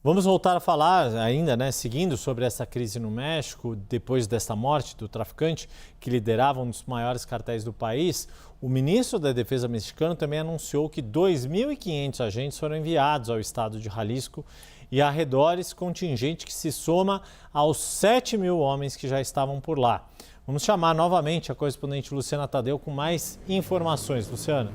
Vamos voltar a falar ainda, seguindo sobre essa crise no México, depois dessa morte do traficante que liderava um dos maiores cartéis do país. O ministro da Defesa mexicano também anunciou que 2.500 agentes foram enviados ao estado de Jalisco e arredores, contingente que se soma aos 7.000 homens que já estavam por lá. Vamos chamar novamente a correspondente Luciana Tadeu com mais informações. Luciana.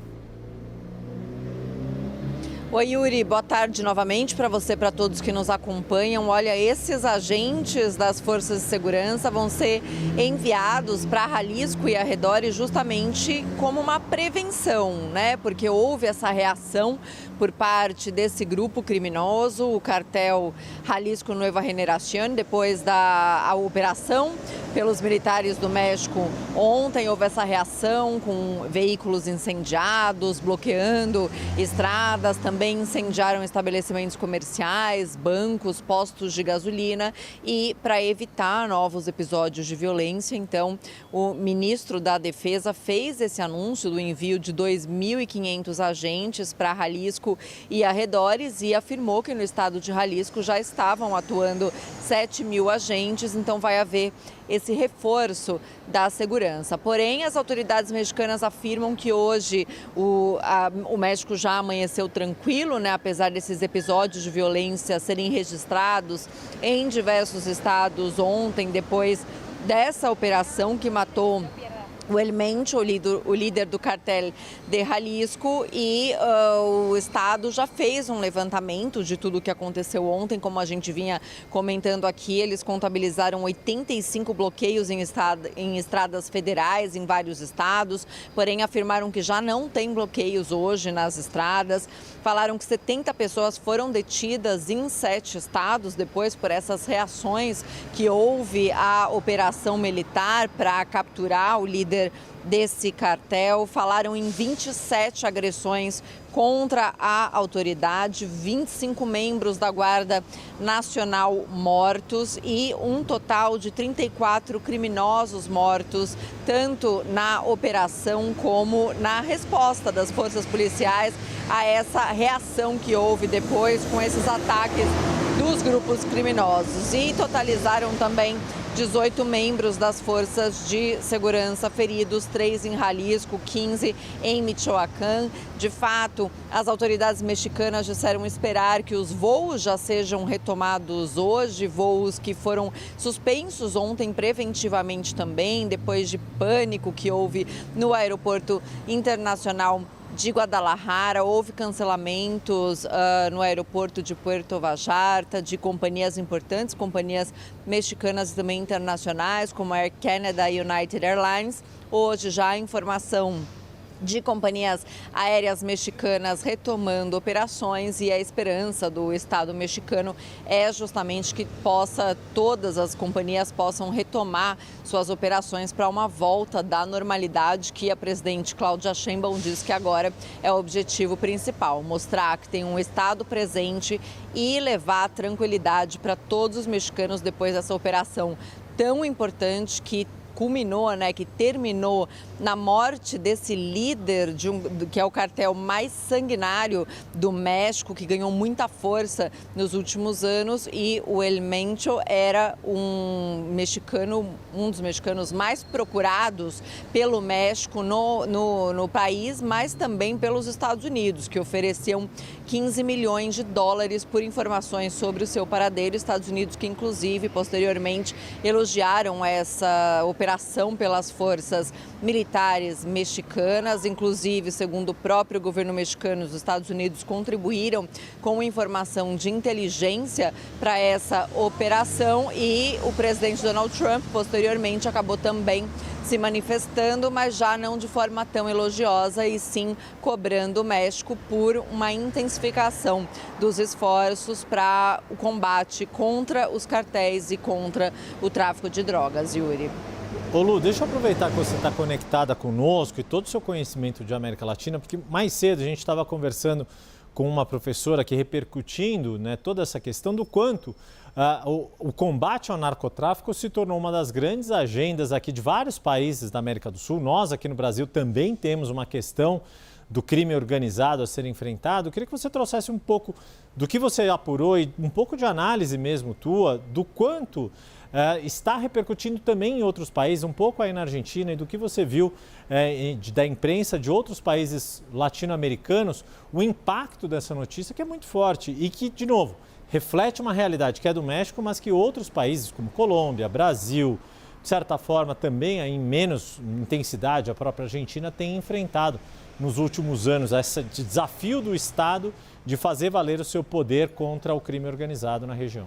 Oi, Yuri, boa tarde novamente para você, para todos que nos acompanham. Olha, esses agentes das forças de segurança vão ser enviados para Jalisco e arredores justamente como uma prevenção, Porque houve essa reação por parte desse grupo criminoso, o cartel Jalisco Nueva Generación, depois da operação pelos militares do México. Ontem houve essa reação com veículos incendiados, bloqueando estradas, também incendiaram estabelecimentos comerciais, bancos, postos de gasolina e para evitar novos episódios de violência, então o ministro da Defesa fez esse anúncio do envio de 2.500 agentes para Jalisco e arredores e afirmou que no estado de Jalisco já estavam atuando 7.000 agentes, então vai haver esse reforço da segurança. Porém, as autoridades mexicanas afirmam que hoje o México já amanheceu tranquilo, apesar desses episódios de violência serem registrados em diversos estados ontem, depois dessa operação que matou o El Mencho, o líder do cartel de Jalisco, e o Estado já fez um levantamento de tudo o que aconteceu ontem, como a gente vinha comentando aqui. Eles contabilizaram 85 bloqueios em estradas federais em vários estados, porém afirmaram que já não tem bloqueios hoje nas estradas. Falaram que 70 pessoas foram detidas em 7 estados depois por essas reações que houve à operação militar para capturar o líder desse cartel. Falaram em 27 agressões contra a autoridade, 25 membros da Guarda Nacional mortos e um total de 34 criminosos mortos, tanto na operação como na resposta das forças policiais a essa reação que houve depois com esses ataques dos grupos criminosos. E totalizaram também 18 membros das forças de segurança feridos, 3 em Jalisco, 15 em Michoacán. De fato, as autoridades mexicanas disseram esperar que os voos já sejam retomados hoje, voos que foram suspensos ontem preventivamente também, depois de pânico que houve no aeroporto internacional de Guadalajara. Houve cancelamentos no aeroporto de Puerto Vallarta, de companhias importantes, companhias mexicanas e também internacionais, como Air Canada e United Airlines. Hoje já a informação de companhias aéreas mexicanas retomando operações, e a esperança do Estado mexicano é justamente que todas as companhias possam retomar suas operações para uma volta da normalidade, que a presidente Claudia Sheinbaum diz que agora é o objetivo principal, mostrar que tem um Estado presente e levar tranquilidade para todos os mexicanos depois dessa operação tão importante que culminou, que terminou na morte desse líder que é o cartel mais sanguinário do México, que ganhou muita força nos últimos anos, e o El Mencho era um dos mexicanos mais procurados pelo México no país, mas também pelos Estados Unidos, que ofereciam 15 milhões de dólares por informações sobre o seu paradeiro. Estados Unidos que, inclusive, posteriormente elogiaram essa operação pelas forças militares mexicanas. Inclusive, segundo o próprio governo mexicano, os Estados Unidos contribuíram com informação de inteligência para essa operação, e o presidente Donald Trump posteriormente acabou também se manifestando, mas já não de forma tão elogiosa, e sim cobrando o México por uma intensificação dos esforços para o combate contra os cartéis e contra o tráfico de drogas. Yuri. Ô Lu, deixa eu aproveitar que você está conectada conosco e todo o seu conhecimento de América Latina, porque mais cedo a gente estava conversando com uma professora aqui repercutindo toda essa questão do quanto o combate ao narcotráfico se tornou uma das grandes agendas aqui de vários países da América do Sul. Nós aqui no Brasil também temos uma questão do crime organizado a ser enfrentado. Eu queria que você trouxesse um pouco do que você apurou e um pouco de análise mesmo tua, do quanto está repercutindo também em outros países, um pouco aí na Argentina, e do que você viu da imprensa de outros países latino-americanos, o impacto dessa notícia que é muito forte e que, de novo, reflete uma realidade que é do México, mas que outros países como Colômbia, Brasil, de certa forma também em menos intensidade, a própria Argentina tem enfrentado nos últimos anos esse desafio do Estado de fazer valer o seu poder contra o crime organizado na região.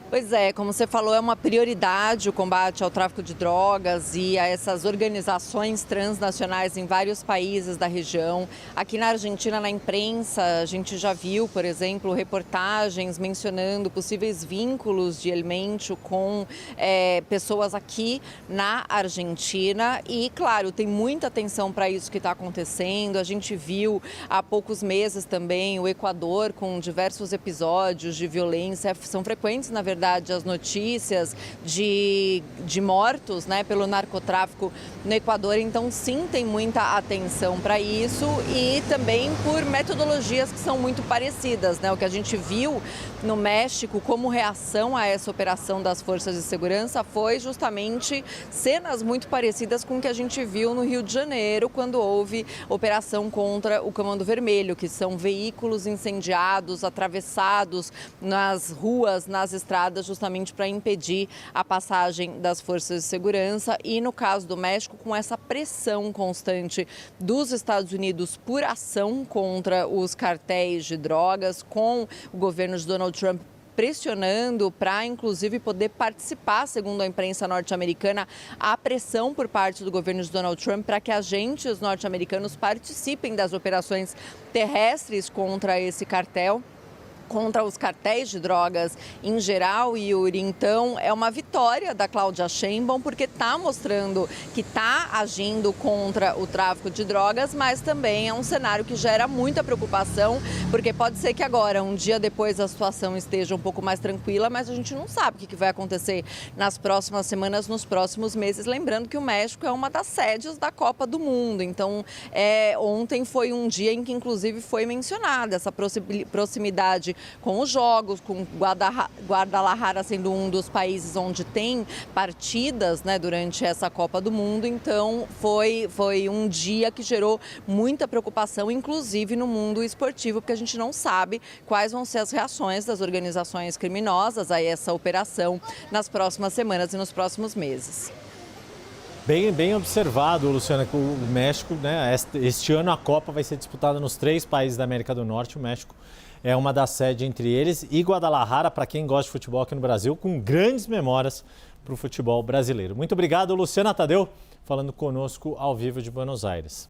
Pois é, como você falou, é uma prioridade o combate ao tráfico de drogas e a essas organizações transnacionais em vários países da região. Aqui na Argentina, na imprensa, a gente já viu, por exemplo, reportagens mencionando possíveis vínculos de El Mencho com pessoas aqui na Argentina. E, claro, tem muita atenção para isso que está acontecendo. A gente viu há poucos meses também o Equador com diversos episódios de violência. São frequentes, na verdade, as notícias de mortos, né, pelo narcotráfico no Equador. Então, sim, tem muita atenção para isso e também por metodologias que são muito parecidas, né? O que a gente viu no México como reação a essa operação das forças de segurança foi justamente cenas muito parecidas com o que a gente viu no Rio de Janeiro, quando houve operação contra o Comando Vermelho, que são veículos incendiados, atravessados nas ruas, nas estradas, justamente para impedir a passagem das forças de segurança. E no caso do México, com essa pressão constante dos Estados Unidos por ação contra os cartéis de drogas, com o governo de Donald Trump pressionando para, inclusive, poder participar, segundo a imprensa norte-americana, a pressão por parte do governo de Donald Trump para que agentes norte-americanos participem das operações terrestres contra esse cartel, contra os cartéis de drogas em geral, Yuri. Então, é uma vitória da Cláudia Sheinbaum, porque está mostrando que está agindo contra o tráfico de drogas, mas também é um cenário que gera muita preocupação, porque pode ser que agora, um dia depois, a situação esteja um pouco mais tranquila, mas a gente não sabe o que vai acontecer nas próximas semanas, nos próximos meses. Lembrando que o México é uma das sedes da Copa do Mundo. Então, ontem foi um dia em que, inclusive, foi mencionada essa proximidade com os jogos, com Guadalajara sendo um dos países onde tem partidas, né, durante essa Copa do Mundo. Então, foi um dia que gerou muita preocupação, inclusive no mundo esportivo, porque a gente não sabe quais vão ser as reações das organizações criminosas a essa operação nas próximas semanas e nos próximos meses. Bem observado, Luciana, que o México, né, este ano a Copa vai ser disputada nos 3 países da América do Norte. O México é uma das sedes entre eles, e Guadalajara, para quem gosta de futebol aqui no Brasil, com grandes memórias para o futebol brasileiro. Muito obrigado, Luciana Tadeu, falando conosco ao vivo de Buenos Aires.